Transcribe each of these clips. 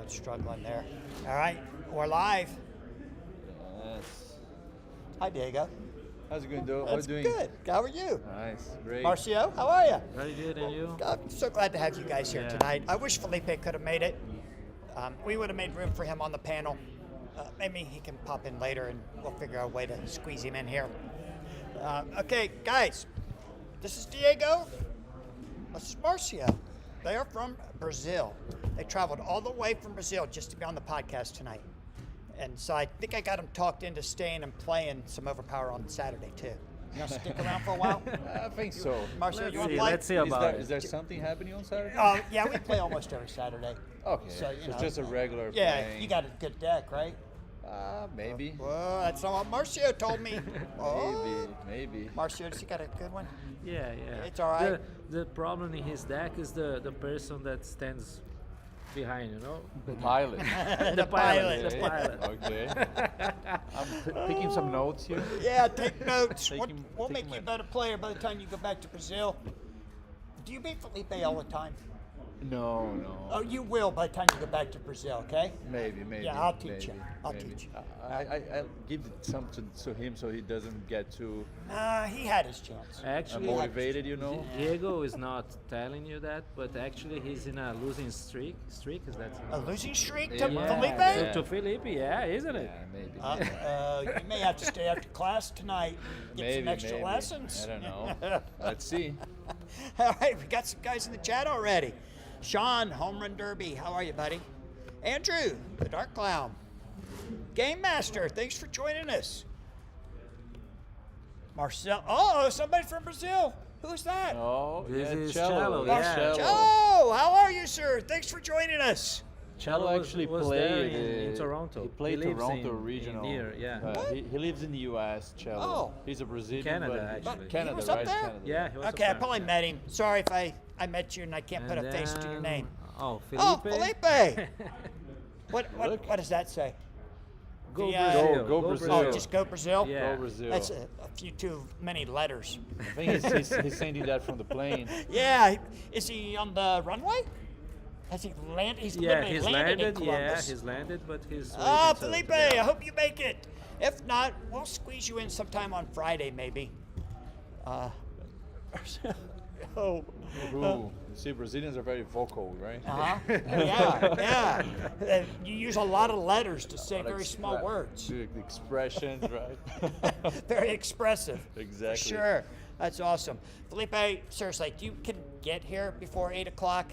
Struggling there. All right, we're live. Yes. Hi, Diego. How's it going, Doe? How are you That's doing? good. How are you? Nice. Great. Marcio, how are you? Very good, and you? I'm so glad to have you guys here Yeah. tonight. I wish Felipe could have made it. We would have made room for him on the panel. Maybe he can pop in later and we'll figure out a way to squeeze him in here. Okay, guys, this is Diego. This is Marcio. They are from Brazil. They traveled all the way from Brazil just to be on the podcast tonight. And so I think I got them talked into staying and playing some Overpower on Saturday too. You want to stick around for a while? I think so. Marcio, you want to play? Let's see about Is it. there something happening on Saturday? Yeah, we play almost every Saturday. Okay. So, you know, it's just a regular Yeah, playing. you got a good deck, right? Maybe. Well, that's not what Marcio told me. Oh. Maybe. Marcio, does he got a good one? Yeah. It's all right. The problem in his deck is the person that stands behind, you know? The pilot. The pilot. Okay. The pilot. Okay. I'm picking some notes here. Yeah, take notes. Taking- We'll taking make you a my- better player by the time you go back to Brazil. Do you beat Felipe all the time? No. Oh, you will by the time you go back to Brazil, okay? Maybe. Yeah, I'll teach you. I'll maybe. teach you. I'll give some to him so he doesn't get too He had his chance. Actually, motivated, you know. Diego is not telling you that, but actually he's in a losing streak. Is that? A losing streak to Yeah. Felipe? To Felipe, yeah, isn't it? Yeah, maybe. You may have to stay after class tonight, get some extra maybe. lessons. I don't know. Let's see. All right, we got some guys in the chat already. Sean, Home Run Derby, how are you, buddy? Andrew, the Dark Clown. Game Master, thanks for joining us. Marcel, somebody from Brazil. Who's that? Oh, This yeah, is cello. cello, That's yeah. cello. Joe, how are you, sir? Thanks for joining us. Cello actually was played there in Toronto. He played lives Toronto in regional. near, yeah. He lives in the U.S. Cello. Oh. He's a Brazilian. Canada, but actually. Canada, He was up right? there? Canada. Yeah, he was up Okay, I there, probably yeah. met him. Sorry if I met you and I can't put a face to your then- name. Oh, Oh, Felipe. Felipe. What Look. does that say? Go The, Brazil. Go Brazil. Oh, just go Brazil? Yeah. Go Brazil. That's a few too many letters. I think he's sending that from the plane. Yeah, is he on the runway? Has he landed? He's Yeah, literally he's landed in landed. Yeah, Columbus. he's landed, but he's. Oh, waiting to Felipe, get I out. hope you make it. If not, we'll squeeze you in sometime on Friday, maybe. Oh. Ooh. You see, Brazilians are very vocal, right? Uh-huh. Yeah. You use a lot of letters to say very small Expre- words. The expressions, right? Very expressive. Exactly. For sure. That's awesome. Felipe, seriously, you can get here before 8 o'clock.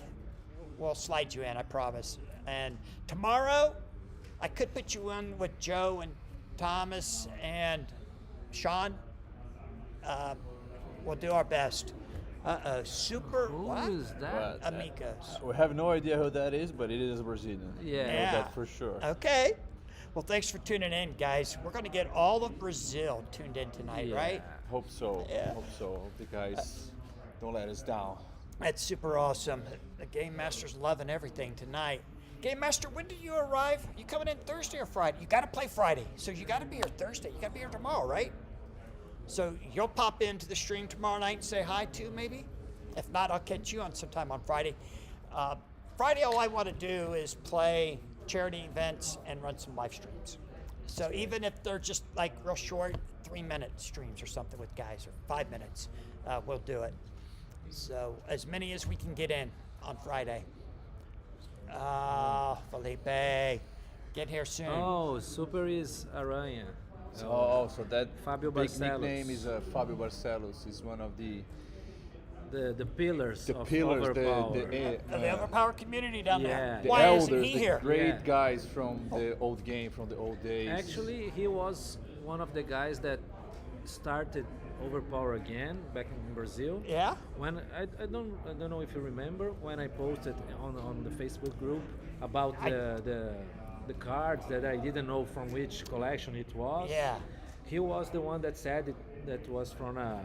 We'll slide you in, I promise. And tomorrow, I could put you in with Joe and Thomas and Sean. We'll do our best. Super Who what? is that? But, Amigos. we have no idea who that is, but it is a Brazilian. Yeah. Know Yeah. that for sure. Okay. Well, thanks for tuning in, guys. We're going to get all of Brazil tuned in tonight, Yeah. right? Hope so. Yeah. Hope so. Hope the guys don't let us down. That's super awesome. The Game Master's loving everything tonight. Game Master, when do you arrive? You coming in Thursday or Friday? You got to play Friday, so you got to be here Thursday. You got to be here tomorrow, right? So you'll pop into the stream tomorrow night and say hi too, maybe? If not, I'll catch you on sometime on Friday. Friday, all I want to do is play charity events and run some live streams. So even if they're just like real short, 3-minute streams or something with guys, or 5 minutes, we'll do it. So as many as we can get in on Friday. Felipe, get here soon. Oh, Super is Aranha. Oh, so that Fabio big Barcelos. nickname is Fabio Barcelos. He's one of the The pillars of pillars, Overpower. The Overpower community down there. Yeah. Why the isn't elders, he the here? great Yeah. guys from the old game, from the old days. Actually, he was one of the guys that started Overpower again back in Brazil. Yeah? When I don't know if you remember when I posted on the Facebook group about the cards that I didn't know from which collection it was. Yeah. He was the one that said it, that was from a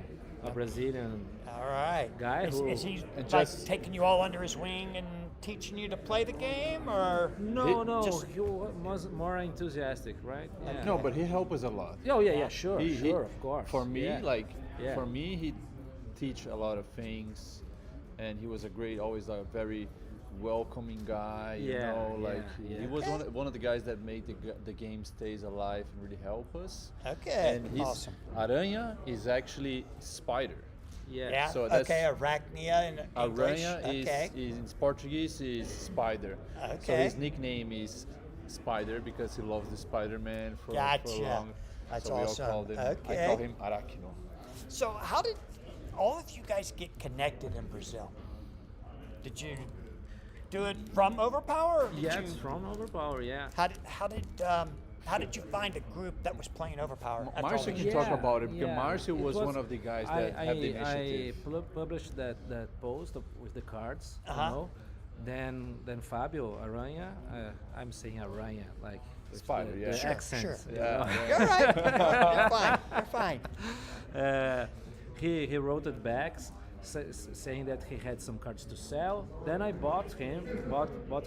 Brazilian All right. guy Is, who is he And like just- taking you all under his wing and teaching you to play the game, or? no just- he was more enthusiastic, right? Yeah. No, but he helped us a lot. Oh yeah, sure, He- of course. For me, Yeah. Yeah. for me, he teach a lot of things, and he was always a very welcoming guy. You Yeah, know, like yeah. he was one of the guys that made the game stays alive and really help us. Okay, And his awesome. Aranha is actually spider. Yeah. Yeah. So that's- okay. Arachnia in English. Aranha Okay. is in Portuguese is spider. So Okay. his nickname is Spider because he loves the Spider-Man for Gotcha. a long. That's so we awesome. all called him. Okay. I call him Arachno. So how did all of you guys get connected in Brazil? Did you do it from Overpower? Or did Yeah, you, it's from Overpower. Yeah. how did you find a group that was playing Overpower? after all Marcio these can years? talk about it because yeah. Marcio was one of the guys that had the initiative. I published that post with the cards, Uh-huh. you know. Then Fabio Aranha, I'm saying Aranha like with Spider, the, yeah. the Sure, accent. sure. you Yeah, know. yeah. You're right. You're fine. You're fine. He wrote it back saying that he had some cards to sell. Then I bought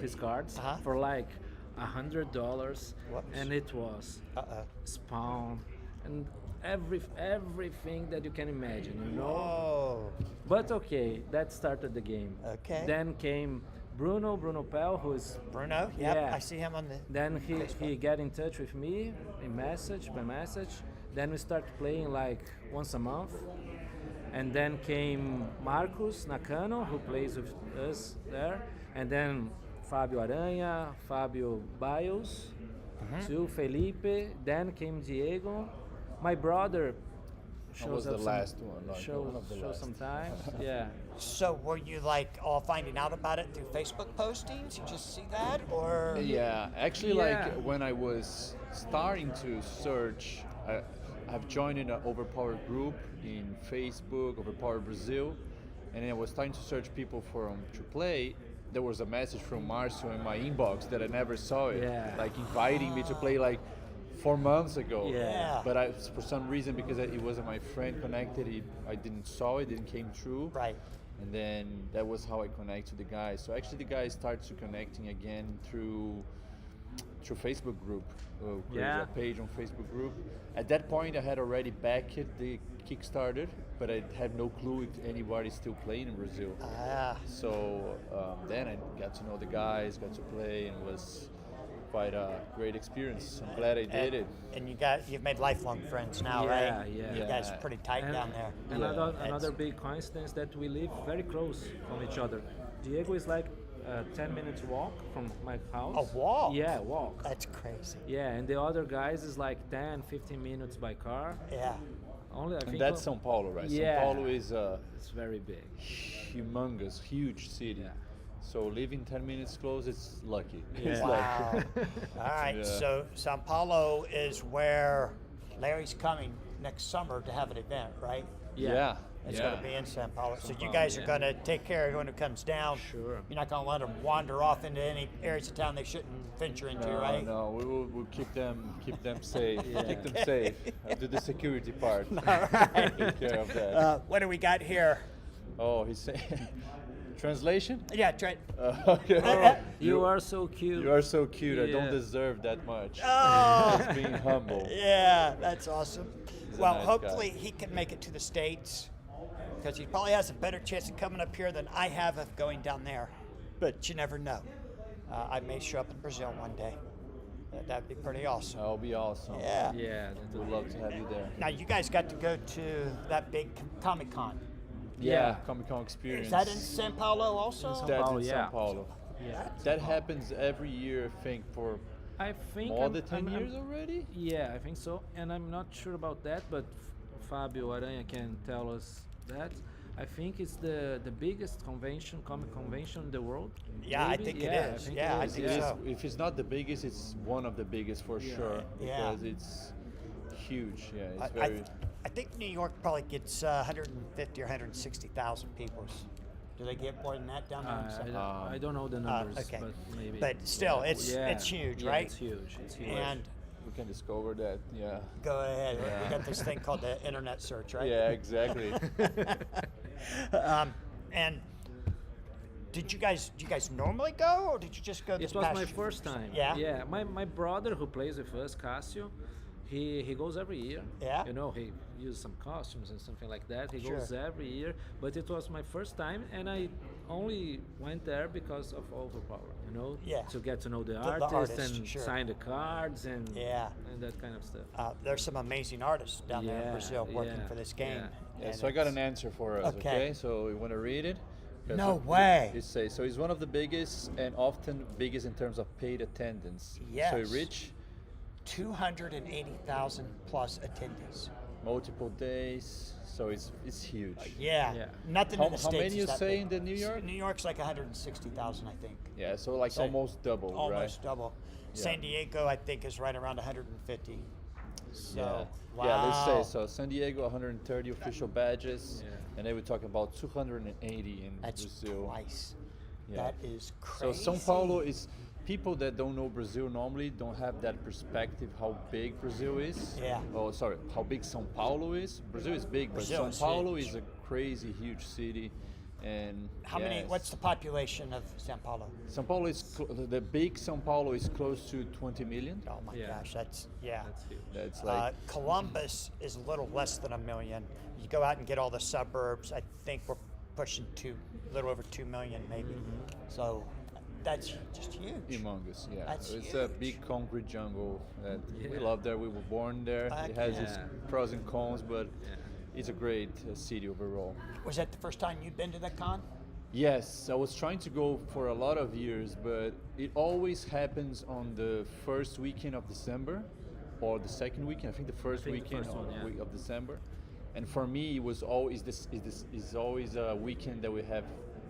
his cards Uh-huh. for like $100, Whoops. and it was Uh-oh. Spawn and everything that you can imagine, you know. Oh. But okay, that started the game. Okay. Then came Bruno Pell, who is Bruno. Yep. Yeah. I see him on the. then he got in touch with me by message. Then we started playing like once a month. And then came Marcos Nakano, who plays with us there. And then Fabio Aranha, Fabio Bios, to Felipe. Then came Diego. My brother shows was up the some- last one, like, shows, one of the shows last. sometimes. Yeah. So were you like all finding out about it through Facebook postings? You just see that, or Yeah, actually, Yeah. like when I was starting to search, I've joined in an Overpower group in Facebook, Overpower Brazil, and then I was starting to search people to play. There was a message from Marcio in my inbox that I never saw it, Yeah. like inviting me to play like 4 months ago. Yeah. But for some reason, because it wasn't my friend connected, I didn't saw it, didn't came through. right? And then that was how I connect to the guys. So actually, the guys started to connecting again through Facebook group, created Yeah. a page on Facebook group. At that point, I had already backed the Kickstarter, but I had no clue if anybody's still playing in Brazil. Ah. So then I got to know the guys, got to play, and it was quite a great experience. I'm glad I did it. And you've made lifelong friends now, Yeah, right? yeah. You guys are pretty tight And down there. Another big coincidence that we live very close from each other. Diego is like 10 minutes walk from my house. A walk? Yeah, walk. That's crazy. Yeah, and the other guys is like 10, 15 minutes by car. Yeah. Only I And think that's São Paulo, right? Yeah. São Paulo is a it's very big. humongous, huge city. Yeah. So living 10 minutes close, it's lucky. Yeah. It's Wow. lucky. All right. Yeah. So Sao Paulo is where Larry's coming next summer to have an event, right? Yeah. It's yeah. going to be in Sao Paulo. So you Paulo, guys are yeah. going to take care of everyone who comes down. Sure. You're not going to let them wander off into any areas of town they shouldn't venture into, No, right? no, we'll keep them safe. Yeah. Keep them safe. I'll do the security part. right. Take care of that. What do we got here? Oh, he's saying translation. Yeah, Trent. Okay. You are so cute. You are so cute. I don't Yeah. deserve that much. Oh. Just being humble. Yeah, that's awesome. He's a Well, nice hopefully guy. he can make it to the States because he probably has a better chance of coming up here than I have of going down there. But you never know. I may show up in Brazil one day. That'd be pretty awesome. That'll be awesome. Yeah. Yeah. that We'd love to have you there. Now, you guys got to go to that big Comic Con. Yeah. Comic Con experience. Is that in Sao Paulo also? São That's Paulo, in yeah. São Paulo. Yeah. That happens every year, I think, for I think more I'm- than 10 I'm- years already. Yeah, I think so. And I'm not sure about that, but Fabio Aranha can tell us that. I think it's the biggest comic convention in the world. Yeah, I maybe? think it Yeah, is. think Yeah, it I is, think It is- so. If it's not the biggest, it's one of the biggest for sure. Yeah. Because it's huge. Yeah, it's I, very. I think New York probably gets 150 or 160,000 people. Do they get more than that down there? in Sao Paulo? I don't know the numbers, okay. but maybe. But still, it's Yeah, it's huge, yeah, right? It's huge. It's huge. And We can discover that. Yeah. go ahead. We Yeah. got this thing called the internet search, right? Yeah, exactly. And do you guys normally go, or did you just go this it was past my year? first time. Yeah? Yeah. My brother who plays with us, Casio, he goes every year. Yeah? You know, he uses some costumes and something like that. He Sure. goes every year. But it was my first time, and I only went there because of Overpower, you know, Yeah. to get to know the, The artist artist, and sure. sign the cards and Yeah. and that kind of stuff. There's some amazing artists down there in Yeah, Brazil working yeah, for this game. yeah. Yeah, and so I got it's- an answer for us. Okay. Okay, so you want to read it? 'Cause No way. It says so. He's one of the biggest and often biggest in terms of paid attendance. Yes. So he reach 280,000 plus attendees. multiple days. So it's huge. Yeah. Yeah. Nothing How, in the how States many is you that say big. in the New York? New York's like 160,000, I think. Yeah, so like So almost double, right? Almost double. Yeah. San Diego, I think, is right around 150. So, Yeah. wow. Yeah, let's say so. San Diego 130 official badges, Yeah. and they were talking about 280 in That's Brazil. twice. Yeah. That is So crazy. São Paulo is people that don't know Brazil normally don't have that perspective how big Brazil is. Yeah. Oh, sorry, how big São Paulo is. Brazil is big, but Brazil São is Paulo huge. is a crazy huge city, and How many? yes. What's the population of Sao Paulo? São Paulo is the big São Paulo is close to 20 million. Oh my Yeah. gosh, that's yeah. That's huge. That's like Columbus is a little less than a million. You go out and get all the suburbs. I think we're pushing a little over 2 million, maybe. So that's just huge. humongous. Yeah, That's it's a huge. big concrete jungle that we Yeah. love there. We were born there. Heck It has its yeah. pros and cons, but Yeah. it's a great city overall. Was that the first time you'd been to that con? Yes, I was trying to go for a lot of years, but it always happens on the first weekend of December or the second weekend. I think the first think the weekend first one, yeah. week of December. And for me, it was always this is always a weekend that we have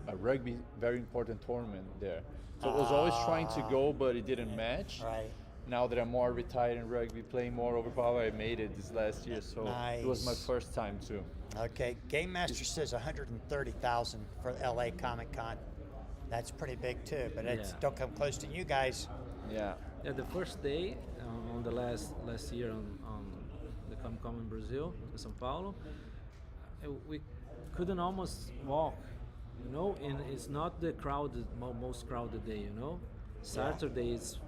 a rugby very important tournament there. So I was always trying to go, but it didn't match. Right. Now that I'm more retired in rugby, playing more Overpower, I made it this last year. So it was my Nice. first time too. Okay. Game Master says 130,000 for LA Comic Con. That's pretty big too, but it's Yeah. don't come close to you guys. Yeah. Yeah, the first day on the last year on the Comic Con in Brazil, in São Paulo, we couldn't almost walk, you know, and it's not the most crowded day, you know. Saturday is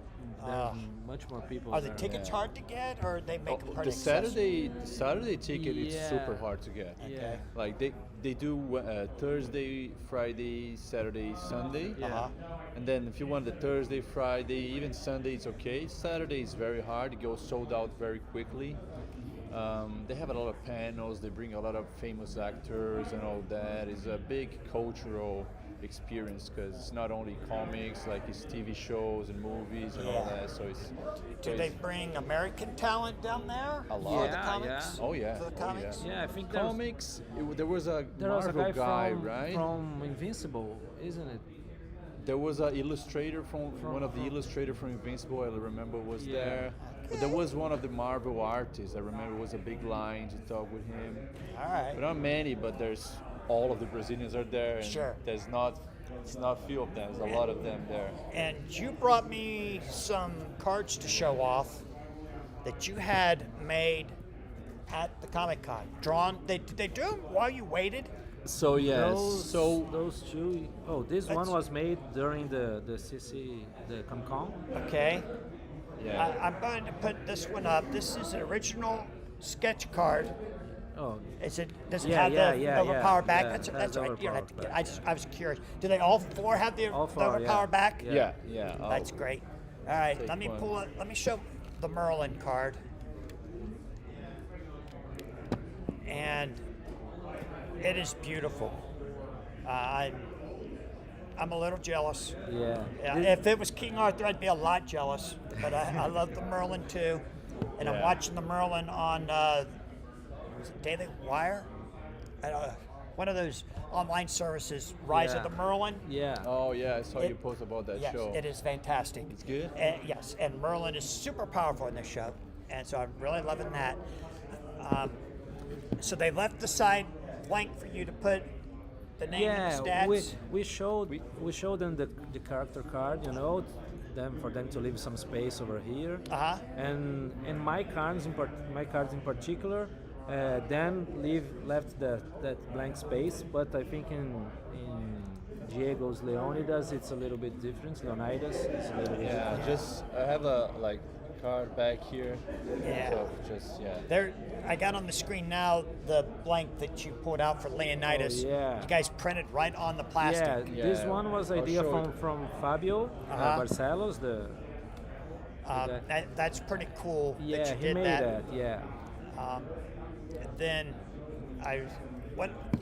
there are much more people. Are the there. tickets Yeah. hard to get, or they make them pretty The accessible? Saturday ticket is super Yeah. hard to get. Yeah. Like they do Thursday, Friday, Saturday, Sunday. Yeah. Uh-huh. And then if you want the Thursday, Friday, even Sunday, it's okay. Saturday is very hard. It goes sold out very quickly. They have a lot of panels. They bring a lot of famous actors and all that. It's a big cultural experience because it's not only comics, like it's TV shows and movies and all Yeah. that. So it's Do they bring American talent down there? A For lot. the Yeah, comics? yeah. Oh yeah. For the Oh, comics? Yeah, I think there's, Comics. There was a there was a Marvel guy, from, right? from Invincible, isn't it? There was an illustrator from one of the from- illustrator from Invincible. I remember was Yeah. there. But there was one of the Marvel artists. I remember it was a big line to talk with him. All right. But not many. But there's all of the Brazilians are there. And Sure. There's not. It's not few of them. There's a lot of them there. And you brought me some cards to show off that you had made at the Comic Con. Drawn. Did they do them while you waited? So yes. Those two. Oh, this one That's- was made during the CC, the Comic Con. Okay. yeah. I'm going to put this one up. This is an original sketch card. Oh, Does it Yeah, have yeah, the yeah, Overpower yeah, back? yeah, That's it that's has all right. You don't have to Overpower get, back. I was curious. Do they all four have the All four, Overpower yeah. back? Yeah. yeah. That's great. All right, Take let me one. pull it. Let me show the Merlin card. And it is beautiful. I'm a little jealous. yeah. Yeah, This- if it was King Arthur, I'd be a lot jealous. But I love the Merlin too, and I'm Yeah. watching the Merlin on was it Daily Wire, one of those online services. Rise of Yeah. the Merlin. yeah. Oh yeah. I saw you It- post about that Yes, show. it is fantastic. It's good? Yes, and Merlin is super powerful in this show, and so I'm really loving that. So they left the side blank for you to put the name and the Yeah, stats. we showed them the character card, you know, for them to leave some space over here. Uh-huh. And my cards in particular, Dan left that blank space, but I think in Diego's Leonidas it's a little bit different. Leonidas is a little bit Yeah, different. just I have a like card back here. Yeah. So just There, I got on the screen now the blank that you pulled out for Leonidas. Oh, yeah. You guys printed right on the plastic. Yeah, this Yeah, one was I'll idea show from Fabio Barcelos. That's pretty cool Yeah, that you he did made that. Yeah. And then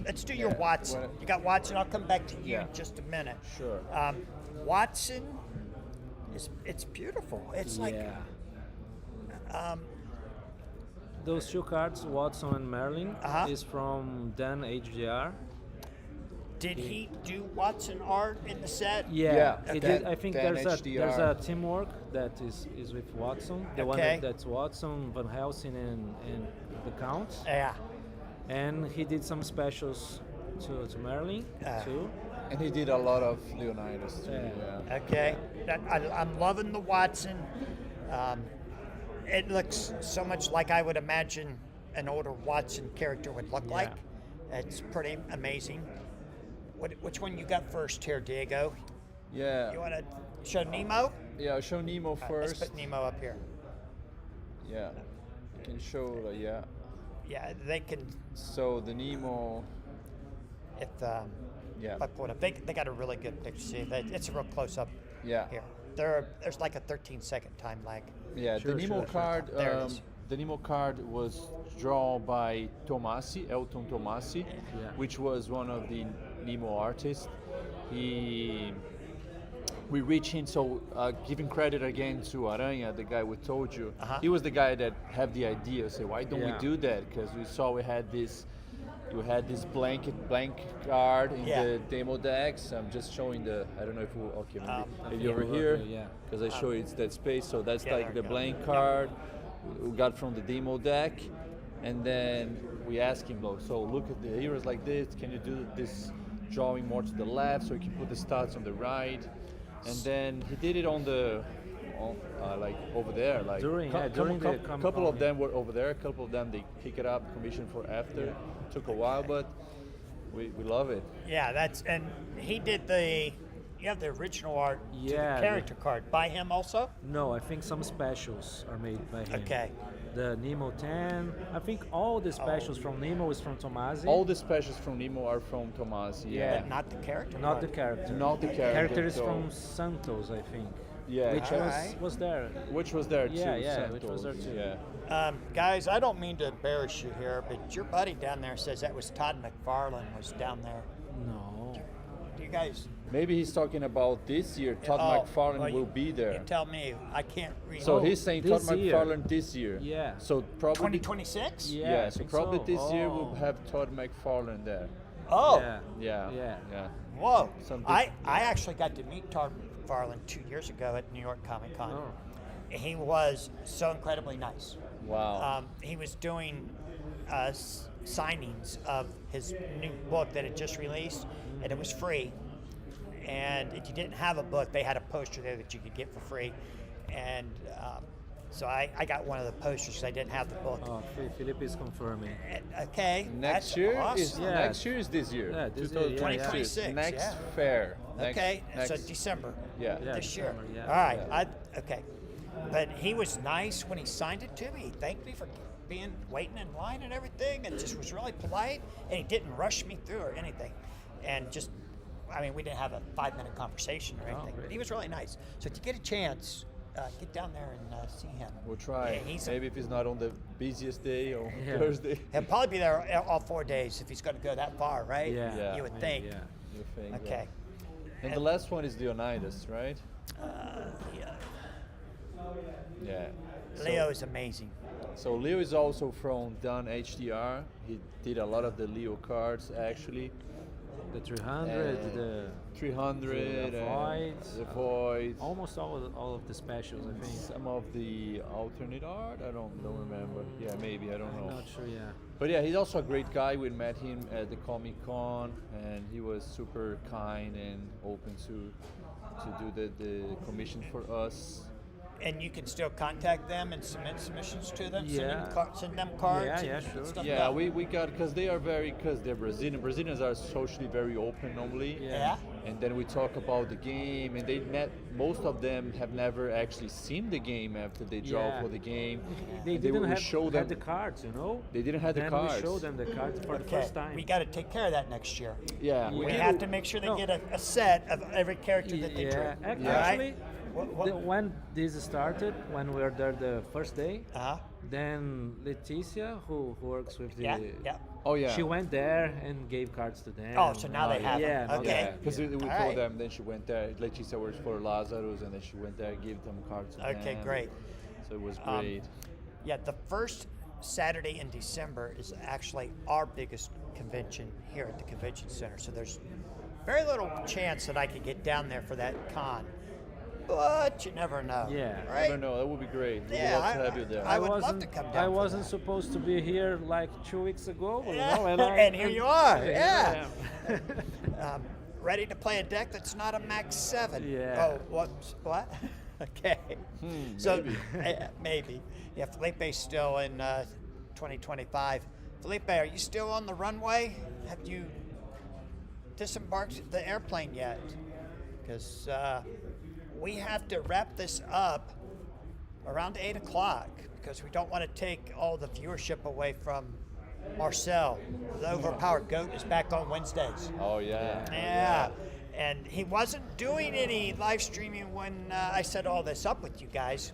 let's do your Yeah, Watson. what- You got Watson. I'll come back to you Yeah. in just a minute. Sure. Watson it's beautiful. It's like Those two cards, Watson and Merlin, is from Dan HDR. did he do Watson art in the set? Yeah, Yeah, he Dan- did. I think Dan there's HDR. a teamwork that is with Watson. The one Okay. that's Watson, Van Helsing, and the Count. Yeah. And he did some specials to Merlin too. And he did a lot of Leonidas too. Yeah. Yeah. Okay. I'm loving the Watson. It looks so much like I would imagine an older Watson character would look like. It's pretty amazing. Which one you got first here, Diego? Yeah. You want to show Nemo? Yeah, I'll show Nemo Let's first. put Nemo up here. Yeah. I can show, yeah. Yeah, they can. So the Nemo, If yeah. if I pull it up, they got a really good picture. See, it's a real close up Yeah. here. There's like a 13-second time lag. Yeah, Sure, the Nemo sure. card. There it is. The Nemo card was drawn by Tomasi, Elton Tomasi, which was one of the Nemo artists. We reached him, so giving credit again to Aranha, the guy we told you. He was the guy that had the idea. Say, why don't we do that? Because we saw we had this blank card in the demo decks. I'm just showing the. I don't know if we okay maybe over here. Because I show you it's that space. So that's like the blank card we got from the demo deck, and then we asked him, so look at the heroes like this. Can you do this drawing more to the left so you can put the stats on the right? And then he did it on like over there. Like During the Comic-Con, couple of them were over there. A couple of them they pick it up, commission for after. Took a while, but we love it. Yeah, and he did you have the original art to the Yeah, character card by him also? No, I think some specials are made by him. Okay. The Nemo 10. I think all the specials from Nemo is from Tomasi. All the specials from Nemo are from Tomasi. Yeah. But not the character Not card. the character. Not the character. Character is so- from Santos, I think. Yeah. Which Alright. was there. Which was there too. Yeah, which was Santos, there too. Yeah. Guys, I don't mean to embarrass you here, but your buddy down there says that was Todd McFarlane was down there. No. Do you guys? Maybe he's talking about this year. Todd McFarlane well, will be there. You tell me. I can't read. So he's saying Todd this year. McFarlane this year. Yeah. So probably 2026? Yeah, Yeah, I so think probably so. this year Oh. we'll have Todd McFarlane there. Oh. Yeah. Yeah. Yeah. Yeah. Whoa. Some I actually got to meet Todd McFarlane 2 years ago at New York Comic Con. Oh. He was so incredibly nice. Wow. He was doing signings of his new book that had just released, and it was free. And if you didn't have a book, they had a poster there that you could get for free. And so I got one of the posters because I didn't have the book. Oh, Felipe is confirming. Okay. Next that's year awesome. is Yeah. next year is this year. Yeah, this year, yeah, 2026, Next yeah. fair. Next, Okay, Next, so December. yeah. Yeah. This year. December, yeah. All right. Yeah. Okay. But he was nice when he signed it to me. He thanked me for waiting in line and everything, and just was really polite. And he didn't rush me through or anything. And just, I mean, we didn't have a 5-minute conversation or anything, but he was really nice. So if you get a chance, get down there and see him. We'll try. Yeah, he's Maybe if he's not on the busiest day or Yeah. Thursday. He'll probably be there all 4 days if he's going to go that far, right? Yeah. Yeah. You would maybe, think. Yeah. You think, yeah. Okay. And the last one is Leonidas, right? Yeah. Yeah. Leo is amazing. So Leo is also from Dun HDR. He did a lot of the Leo cards actually. The 300, And the 300, the and Voids. the Voids. almost all of the specials, I think. Some of the alternate art, I don't remember. Yeah, maybe, I don't I'm know. not sure, yeah. But yeah, he's also a great guy. We met him at the Comic Con, and he was super kind and open to do the commission for us. And you can still contact them and submit submissions to them. Yeah. Send them cards. Yeah, and yeah, sure. Stuff Yeah, like we got because they're Brazilian. Brazilians are socially very open normally. Yeah. and then we talk about the game, and most of them have never actually seen the game after they draw Yeah. for the game. They And didn't we have, show had them the cards, you know. they didn't have the Then cards. we showed them the cards for the Okay, first time. we got to take care of that next year. Yeah, We Yeah. have to make sure they get a set of every character that they drew. Actually, What- when this started, when we were there the first day, Uh-huh. then Leticia, who works with the, Yeah. Oh yeah. she went there and gave cards to them. Oh, so now they have yeah, them. Okay. Yeah, because we All told right. them. Then she went there. Leticia works for Lazarus, and then she went there, gave them cards. To Okay, them. great. So it was great. Yeah, the first Saturday in December is actually our biggest convention here at the convention center. So there's very little chance that I could get down there for that con. But you never know. Yeah. I Right? don't know. That would be great. We'd Yeah, love to have you there. I would love wasn't, to come down I for wasn't that. supposed to be here like 2 weeks ago, you Yeah, know, and here you are, here yeah. I am. Ready to play a deck that's not a max 7. Yeah. Oh, what? Okay. So maybe. maybe. Yeah, Felipe's still in 2025. Felipe, are you still on the runway? Have you disembarked the airplane yet? Because we have to wrap this up around 8 o'clock because we don't want to take all the viewership away from Marcel. The Overpower Goat is back on Wednesdays. Oh yeah. Yeah. And he wasn't doing any live streaming when I set all this up with you guys.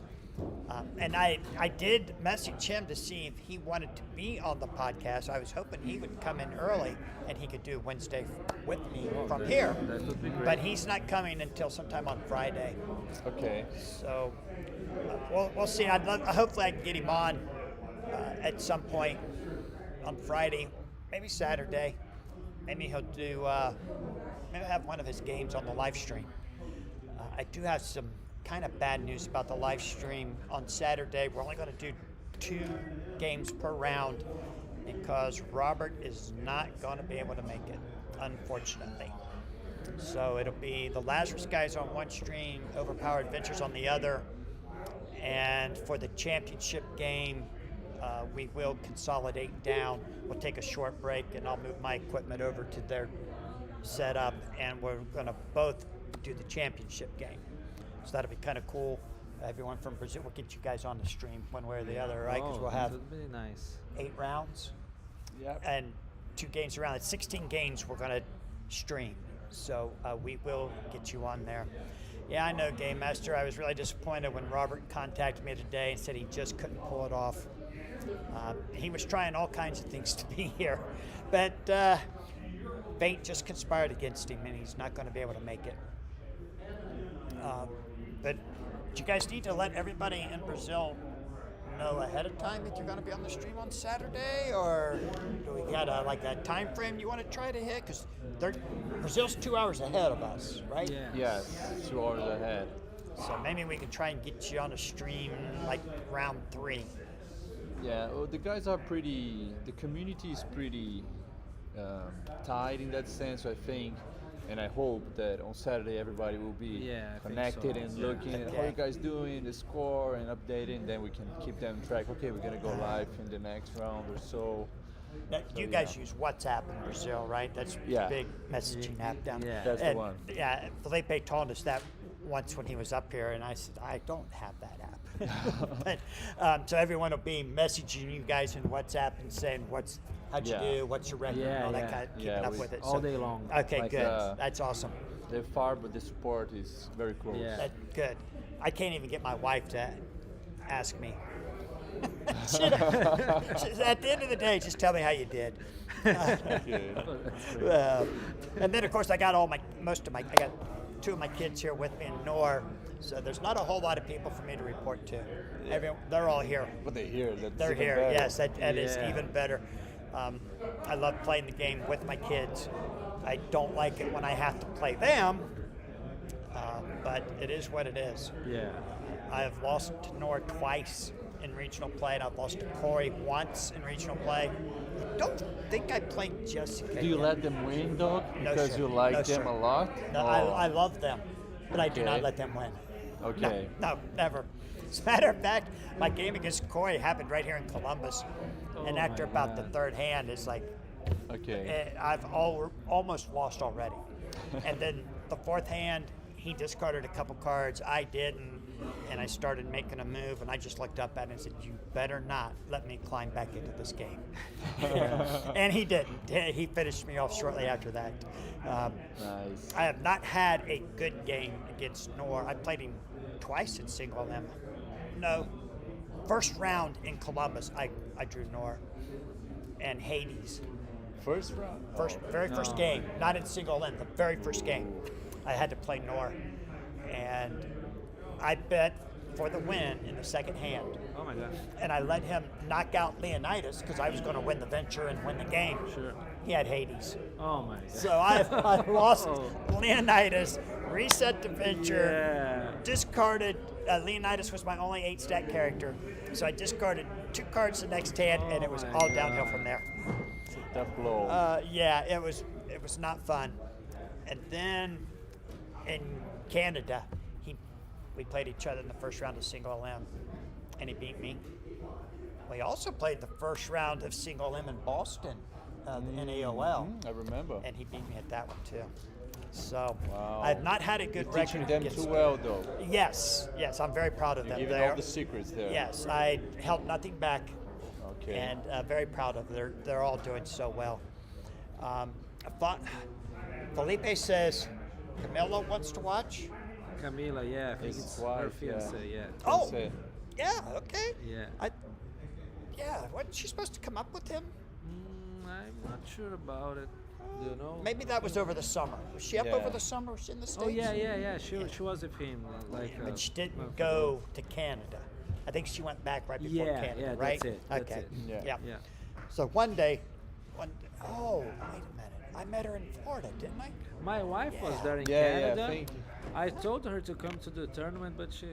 And I did message him to see if he wanted to be on the podcast. I was hoping he would come in early and he could do Wednesday with me from here. That would be great. But he's not coming until sometime on Friday. Okay. So we'll see. Hopefully I can get him on at some point on Friday, maybe Saturday. Maybe he'll do. Maybe have one of his games on the live stream. I do have some kind of bad news about the live stream on Saturday. We're only going to do 2 games per round because Robert is not going to be able to make it, unfortunately. So it'll be the Lazarus guys on one stream, Overpower Adventures on the other, and for the championship game, we will consolidate down. We'll take a short break, and I'll move my equipment over to their setup, and we're going to both do the championship game. So that'll be kind of cool. Everyone from Brazil, we'll get you guys on the stream one way or the other, right? Because we'll have That would be nice. 8 rounds Yep. and 2 games around. It's 16 games we're going to stream. So we will get you on there. Yeah, I know, Game Master. I was really disappointed when Robert contacted me today and said he just couldn't pull it off. He was trying all kinds of things to be here, but fate just conspired against him, and he's not going to be able to make it. But you guys need to let everybody in Brazil know ahead of time that you're going to be on the stream on Saturday, or do we got a time frame you want to try to hit? Because Brazil's 2 hours ahead of us, right? Yeah. Yes. 2 hours ahead. So maybe we could try and get you on a stream like round 3. Yeah. Well, the guys are pretty. The community is pretty tight in that sense. So I think, and I hope that on Saturday everybody will be Yeah, I think connected so. and Yeah. looking at how Okay. you guys doing, the score, and updating. Then we can keep them track. Okay, we're gonna go live in the next round or so. Now, you guys use WhatsApp in Brazil, right? That's Yeah. the big messaging app down there. Yeah. That's the And, one. Yeah, Felipe told us that once when he was up here, and I said, I don't have that app. But, so everyone will be messaging you guys in WhatsApp and saying, how'd you Yeah. do? What's your record? Yeah, and all that yeah. kind of keeping Yeah, up we- with it. All day long. Okay, Like, good. That's awesome. They're far, but the support is very close. Yeah. Good. I can't even get my wife to ask me. At the end of the day, just tell me how you did. Okay. And then, of course, I got I got 2 of my kids here with me in Nor, so there's not a whole lot of people for me to report to. They're all here. But they're here. That's They're even here. better. Yes, that is Yeah. even better. I love playing the game with my kids. I don't like it when I have to play them, but it is what it is. Yeah. I have lost to Nor twice in regional play, and I've lost to Corey once in regional play. I don't think I played Jessica. Do you yet. let them win, dog? No, Because sir. you like No, them sir. a lot? No, Oh, I love them, but I do not Okay. let them win. Okay. No, never. As a matter of fact, my game against Corey happened right here in Columbus, and Oh after my about the God. 3rd hand, it's like Okay. I've almost lost already. And then the fourth hand, he discarded a couple cards. I didn't, and I started making a move, and I just looked up at him and said, "You better not let me climb back into this game." And he didn't. He finished me off shortly after that. Nice. I have not had a good game against Nor. I played him twice in single M. No, first round in Columbus, I drew Nor and Hades. First round? Very first game, not in single M, the very first game. I had to play Nor, and I bet for the win in the second hand. Oh my God. And I let him knock out Leonidas because I was going to win the venture and win the game. Sure. He had Hades. Oh my God. So I lost Leonidas, reset the venture, discarded. Leonidas was my only 8-stat character. So I discarded 2 cards the next hand, and it was all downhill from there. Tough blow. Yeah, it was not fun. And then in Canada, we played each other in the first round of single M, and he beat me. We also played the first round of single M in Boston, the NAOL. I remember. And he beat me at that one too. So Wow. I've not had a good You're record teaching them against too well, though. Yes, I'm very proud of You're them. giving all the secrets there. Yes, I held nothing back, Okay. and very proud of them. They're all doing so well. Felipe says Camilo wants to watch. Camila, yeah, I think His it's her wife, fiance, yeah. Oh, Say. yeah, okay. Yeah. Wasn't she supposed to come up with him? I'm not sure about it. Do you know? Maybe that was over the summer. Was she up Yeah. over the summer? Was she in the States? Oh yeah. She was with him, like. But she didn't go to Canada. I think she went back right before Canada, yeah, right? that's it. That's Okay. it. Yeah. Yeah. So one day, oh, wait a minute. I met her in Florida, didn't I? My wife was there in Yeah, Canada. I think. I told her to come to the tournament, but she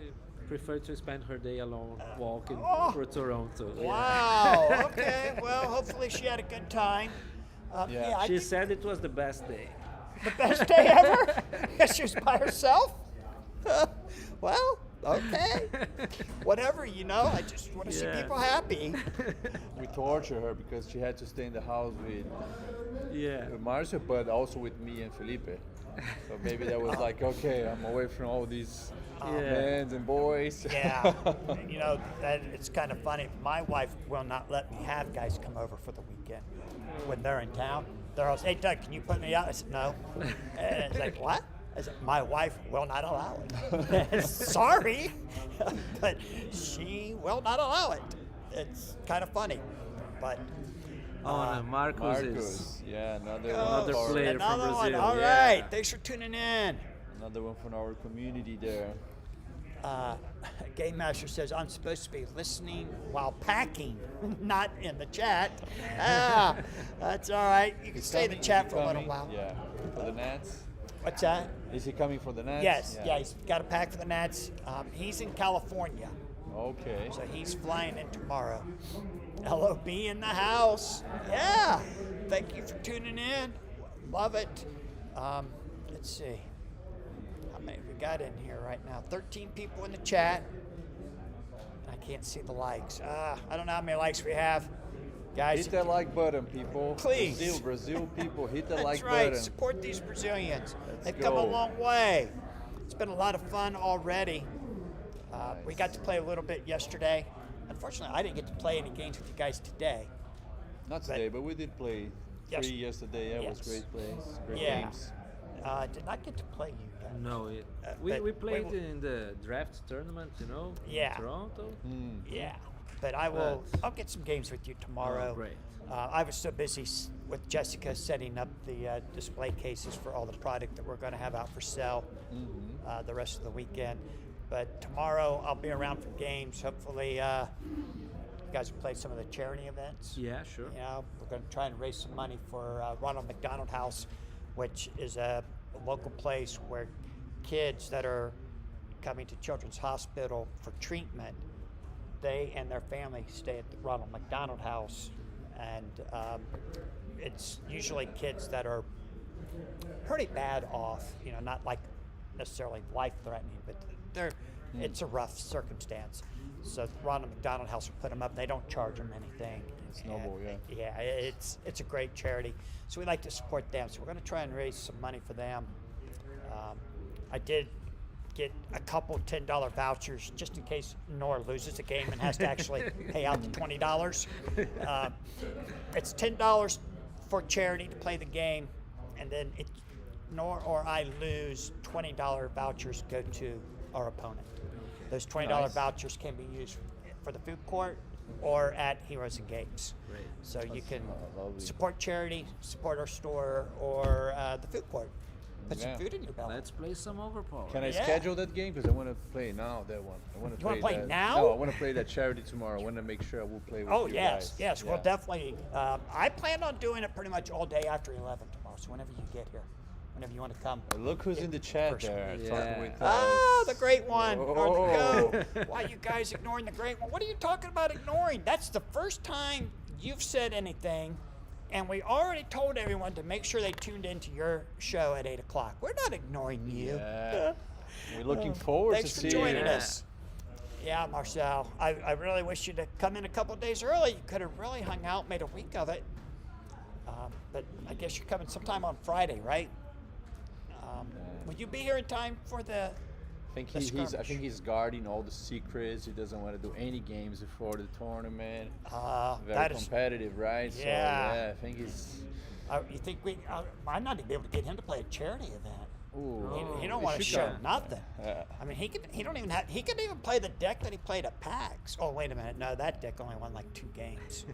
preferred to spend her day alone walking through Toronto. Yeah. Wow. Okay. Well, hopefully she had a good time. Yeah. I She think said it was the best day. the best day ever. Guess she was by herself. Well, okay. Whatever, I just want to see Yeah. people happy. We torture her because she had to stay in the house with Yeah. Marcio, but also with me and Felipe. So maybe that was like, okay, I'm away from all these men and boys. Yeah. That it's kind of funny. My wife will not let me have guys come over for the weekend when they're in town. They're always, "Hey, Doug, can you put me out?" I said, "No." And it's like, "What?" I said, "My wife will not allow it." Sorry, but she will not allow it. It's kind of funny, but Marcos is Marcos, yeah, another player from another one. Brazil, All yeah. right, thanks for tuning in. Another one from our community there. Game Master says, I'm supposed to be listening while packing, not in the chat. That's all right. You can stay in the chat for a little while. Yeah, for the Nats. What's that? Is he coming for the Nats? Yes, he's got to pack for the Nats. He's in California, Okay. so he's flying in tomorrow. LOB in the house. Yeah. Thank you for tuning in. Love it. Let's see. How many we got in here right now? 13 people in the chat. I can't see the likes. I don't know how many likes we have. Guys, Hit that like button, people. Please. Brazil people, hit the that's like right. button. Support these Brazilians. Let's They've come a go. long way. It's been a lot of fun already. We got to play a little bit yesterday. Unfortunately, I didn't get to play any games with you guys today. Not today, but we did play Yes. 3 yesterday. Yeah, it was Yes. great plays, great Yeah. games. Did not get to play you guys. No, but we played we will- in the draft tournament, Yeah. in Toronto. Yeah, but I'll get some games with you tomorrow. Oh, great. I was so busy with Jessica setting up the display cases for all the product that we're going to have out for sale the rest of the weekend. But tomorrow I'll be around for games. Hopefully, you guys will play some of the charity events. Yeah, sure. We're going to try and raise some money for Ronald McDonald House, which is a local place where kids that are coming to Children's Hospital for treatment, they and their family stay at the Ronald McDonald House, and it's usually kids that are pretty bad off, not like necessarily life-threatening, but it's a rough circumstance. So Ronald McDonald House will put them up. They don't charge them anything. It's noble, yeah. Yeah, it's a great charity. So we like to support them. So we're going to try and raise some money for them. I did get a couple $10 vouchers just in case Nora loses a game and has to actually pay out the $20. It's $10 for charity to play the game, and then if Nora or I lose, $20 vouchers go to our opponent. Those $20 Nice. vouchers can be used for the food court or at Heroes and Games. Great. So you can lovely. support charity, support our store, or the food court. Put some Yeah. food in your belly. Let's play some Overpower. Can I Yeah. schedule that game? Because I want to play now, that one. I want to You wanna play that. now? No, I want to play that charity tomorrow. I want to make sure I will play with Oh, you yes, guys. yes. Yeah. We'll definitely. I plan on doing it pretty much all day after 11 tomorrow. So whenever you get here, whenever you want to come. Look who's in the chat First there, one. talking Yeah. with us. Oh, the great one. Oh. Why are you guys ignoring the great one? What are you talking about ignoring? That's the first time you've said anything, and we already told everyone to make sure they tuned into your show at 8 o'clock. We're not ignoring you. Yeah. We're looking forward Thanks to for seeing joining you. us. Yeah, Marcel. I really wish you'd have come in a couple of days early. You could have really hung out, made a week of it. But I guess you're coming sometime on Friday, right? Will you be here in time for the? I think The I skirmish. think he's guarding all the secrets. He doesn't want to do any games before the tournament. Very that is. competitive, right? So Yeah. yeah, I think he's. You think we? Might not even be able to get him to play a charity event. Ooh, He don't we want to should show go. nothing. Yeah. I mean, he could. He don't even have. He could even play the deck that he played at PAX. Oh, wait a minute. No, that deck only won like 2 games.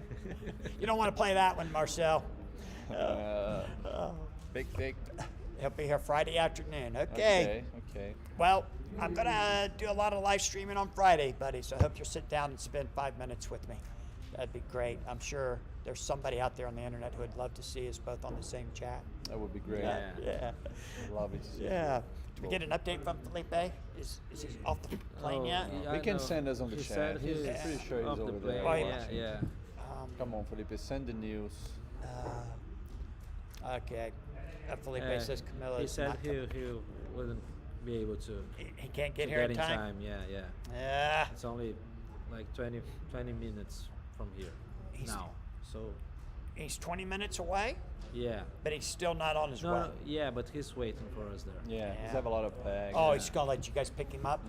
You don't want to play that one, Marcel. Big. He'll be here Friday afternoon. Okay. Okay. Well, I'm gonna do a lot of live streaming on Friday, buddy. So I hope you'll sit down and spend 5 minutes with me. That'd be great. I'm sure there's somebody out there on the internet who would love to see us both on the same chat. That would be great. Yeah. Yeah. Love it. to see Yeah. you. Did we get an update from Felipe? Is he off the plane Oh, yet? yeah, We I can know. send us on the He chat. said He's pretty sure he's off the over there. plane. Oh, Yeah. Come on, Felipe, send the news. Okay. Felipe Uh, says Camilla he is said not he wouldn't be able to he can't to get here in time. Yeah. Yeah. It's only like 20 minutes from here He's- now. So He's 20 minutes away, yeah. but he's still not on his way. No, yeah, but he's waiting for us there. Yeah, Yeah. he's have a lot of bags. Oh, he's gonna let you guys pick him up.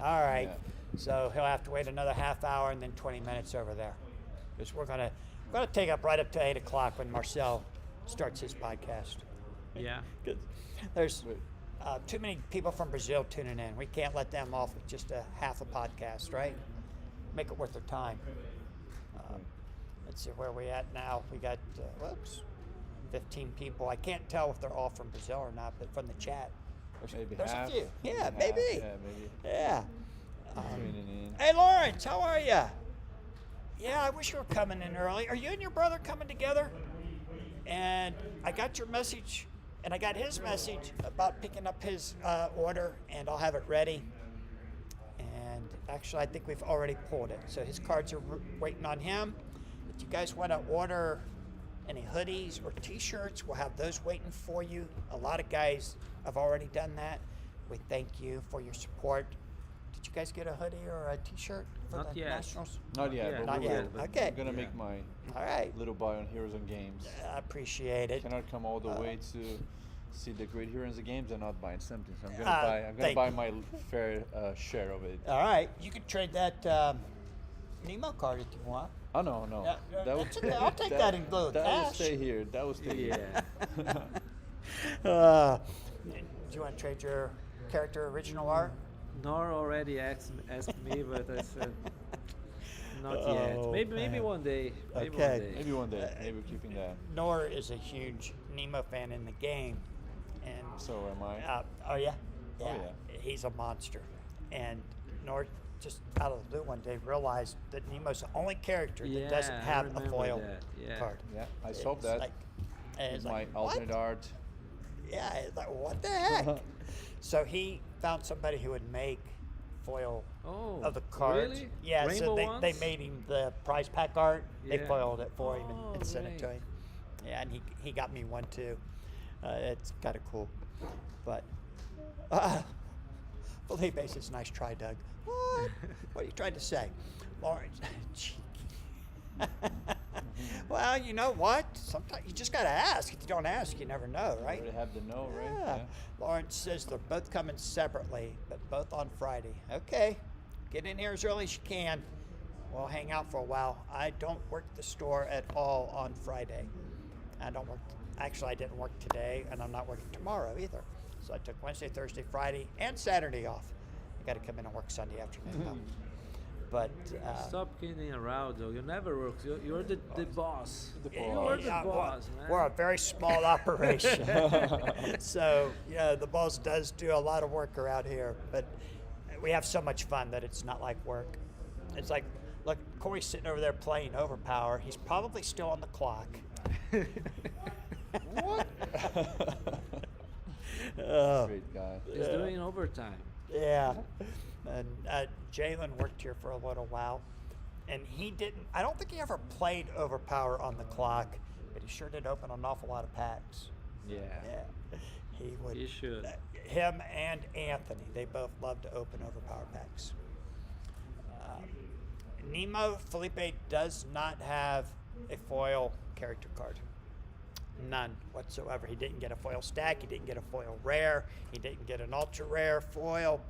All right. So he'll have to wait another half hour and then 20 minutes over there, because we're gonna take up right up to 8 o'clock when Marcel starts his podcast. Yeah. 'Cause there's too many people from Brazil tuning in. We can't let them off with just a half a podcast, right? Make it worth their time. Let's see where we at now. We got 15 people. I can't tell if they're all from Brazil or not, but from the chat, Maybe there's half. a few. Yeah, half, maybe. Yeah, maybe. Yeah. Tuning in. Hey, Lawrence, how are you? Yeah, I wish you were coming in early. Are you and your brother coming together? And I got your message, and I got his message about picking up his order, and I'll have it ready. And actually, I think we've already pulled it. So his cards are waiting on him. If you guys want to order any hoodies or T-shirts, we'll have those waiting for you. A lot of guys have already done that. We thank you for your support. Did you guys get a hoodie or a T-shirt for Not the yet. Nationals? Not yet, Yeah, but Not we yet. will. Okay. I'm gonna Yeah. make my All right. little buy on Heroes and Games. I appreciate it. Cannot come all the way to see the great Heroes and Games and not buying something. So I'm gonna Uh, buy. I'm gonna thank buy you. my fair share of it. All right. You could trade that Nemo card if you want. Oh no. Yeah, That that's okay. I'll take that in lieu of That will cash. stay here. That will stay here. Yeah. Do you want to trade your character original art? Nor already asked me, but I said not Oh, yet. Maybe man. one day. Maybe Okay. one day. Maybe one day. Maybe we're keeping that. Nor is a huge Nemo fan in the game, and So am I. oh yeah, Oh, yeah, yeah. he's a monster. And Nor just out of the blue one day realized that Nemo's the only character that doesn't Yeah, I have a remember foil that, yeah. card. Yeah, I saw It's that. like- and It's it's my like, alternate what? art. Yeah, it's like what the heck? So he found somebody who would make foil Oh, of the cards. really? Yeah, Rainbow so they ones? made him the prize pack art. They Yeah. foiled it for him Oh, and sent it to great. him. Yeah, and he got me one too. It's kind of cool. But Felipe says, "Nice try, Doug." What? What are you trying to say, Lawrence? Cheeky. Well, you know what? Sometimes you just got to ask. If you don't ask, you never know, You right? already have the no, right? Yeah. Lawrence says they're both coming separately, but both on Friday. Okay. Get in here as early as you can. We'll hang out for a while. I don't work the store at all on Friday. I don't work. Actually, I didn't work today, and I'm not working tomorrow either. So I took Wednesday, Thursday, Friday, and Saturday off. I got to come in and work Sunday afternoon, though. But Stop kidding around, though. You never work. You're the boss. boss. You're the boss, man. we're a very small operation. So, the boss does do a lot of work around here, but we have so much fun that it's not like work. It's like, look, Corey's sitting over there playing Overpower. He's probably still on the clock. What? Oh, Great guy. He's doing overtime. yeah. And Jalen worked here for a little while, and I don't think he ever played Overpower on the clock, but he sure did open an awful lot of packs. Yeah. Yeah. He would. He should. Him and Anthony, they both love to open Overpower packs. Nemo Felipe does not have a foil character card. None whatsoever. He didn't get a foil stack. He didn't get a foil rare. He didn't get an ultra rare foil.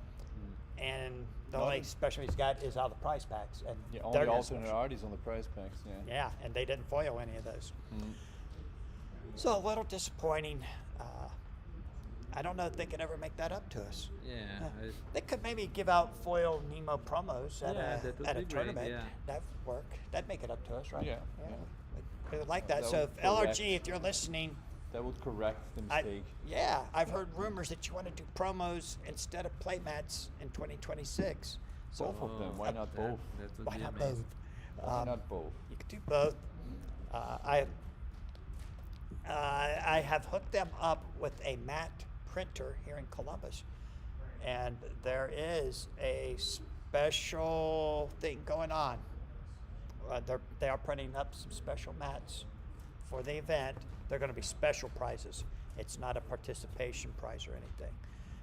And the only special he's got is out of the prize packs. And Yeah, they're only not alternate special. artists on the prize packs. Yeah. Yeah, and they didn't foil any of those. Mm. So a little disappointing. I don't know if they could ever make that up to us. Yeah. They could maybe give out foil Nemo promos at Yeah, that would a be great, tournament. yeah. That would work. That'd make it up to us, right? Yeah, We would like that. That So would if LRG, correct. if you're listening, That would correct the mistake. I've heard rumors that you want to do promos instead of playmats in 2026. So Both of them. Why not both? That would why be not amazing. both? Why not both? You could do both. I have hooked them up with a matte printer here in Columbus, and there is a special thing going on. They are printing up some special mats for the event. They're going to be special prizes. It's not a participation prize or anything.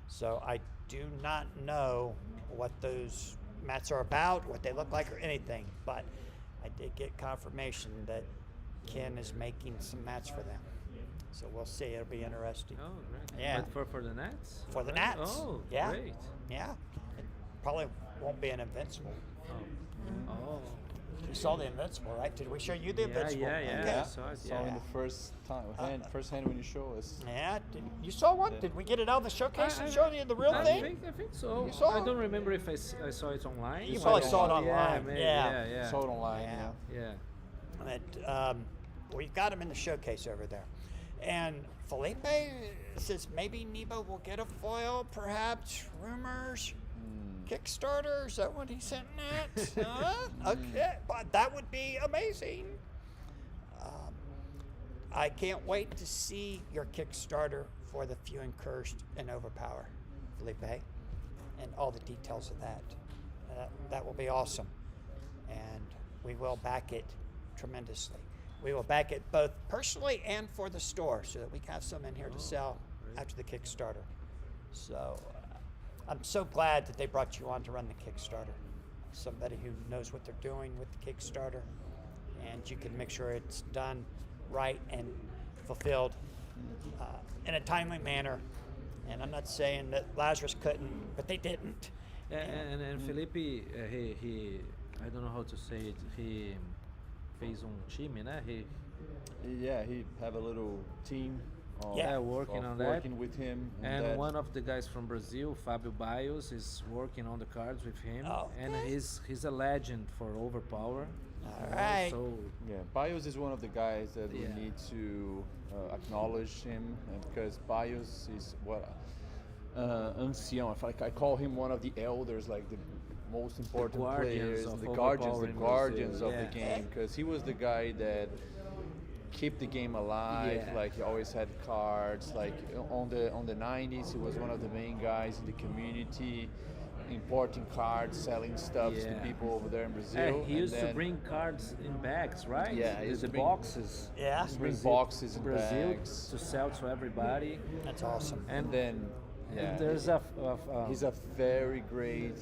So I do not know what those mats are about, what they look like, or anything, but I did get confirmation that Ken is making some mats for them. So we'll see. It'll be interesting. Oh, great. Yeah. But for the Nats? For the Right? Nats. Oh, Yeah. great. Yeah. It probably won't be an Invincible. Oh. Oh. You saw the Invincible, right? Did we show you the Yeah, Invincible? yeah, yeah. Okay. I saw it, Saw yeah. in the first time, first hand when you show us. Yeah. You saw one? Yeah. Did we get it out of the showcase and I- show you the real I thing? I think so. You saw I it? don't remember if I saw it online. You or probably I- saw it Yeah, online. maybe, Yeah. yeah. Saw it online. Yeah. Yeah. Yeah. But we've got him in the showcase over there. And Felipe says maybe Nebo will get a foil, perhaps. Rumors. Kickstarter, is that what he sent at? Okay, but that would be amazing. I can't wait to see your Kickstarter for the Few and Cursed and Overpower, Felipe, and all the details of that. That will be awesome, and we will back it tremendously. We will back it both personally and for the store, so that we can have some in here to sell after the Kickstarter. So I'm so glad that they brought you on to run the Kickstarter. Somebody who knows what they're doing with the Kickstarter, and you can make sure it's done right and fulfilled in a timely manner. And I'm not saying that Lazarus couldn't, but they didn't. And Felipe, he I don't know how to say it. He fez time, né? Yeah, he have a little team. Of, Yeah, working of on that. working with him. on And that. one of the guys from Brazil, Fabio Bios, is working on the cards with him. Oh, And okay. he's a legend for Overpower. All right. So Yeah, Bios is one of the guys that Yeah. we need to acknowledge him, and because Bios is what ancião. I call him one of the elders, like the most important guardians players, of the Overpower guardians, the in guardians Brazil, of the yeah. game, because he was the guy that kept the game alive. Yeah. Like he always had cards. Like on the 90s, he was one of the main guys in the community, importing cards, selling stuff to Yeah. people over there in Brazil. he and used to then- bring cards in bags, right? Yeah, he the used to bring- boxes. Yeah. in bring Brazil- boxes and Brazil bags. to sell to everybody. That's awesome. And then, yeah, And there's he's a very great.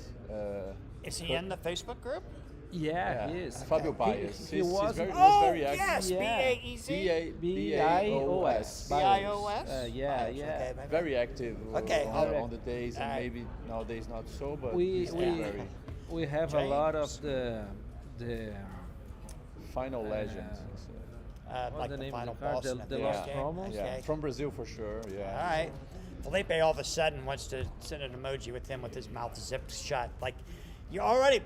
Is he in the Facebook group? Yeah, he is. Fabio Bias. He He's was. very, Oh, was very active. yes, Yeah. B-A-E-Z. B-I-O-S. B-I-O-S? Yeah, Bios, yeah. okay, maybe. Very active Okay, on the days, and Alright. maybe nowadays not so, but We he's still very we have a lot of James. the final legends. What's Like the the name of final the card? boss in The the last game. promos? Yeah, Okay. from Brazil for sure. Yeah. All right. Felipe all of a sudden wants to send an emoji with him with his mouth zipped shut. Like, you already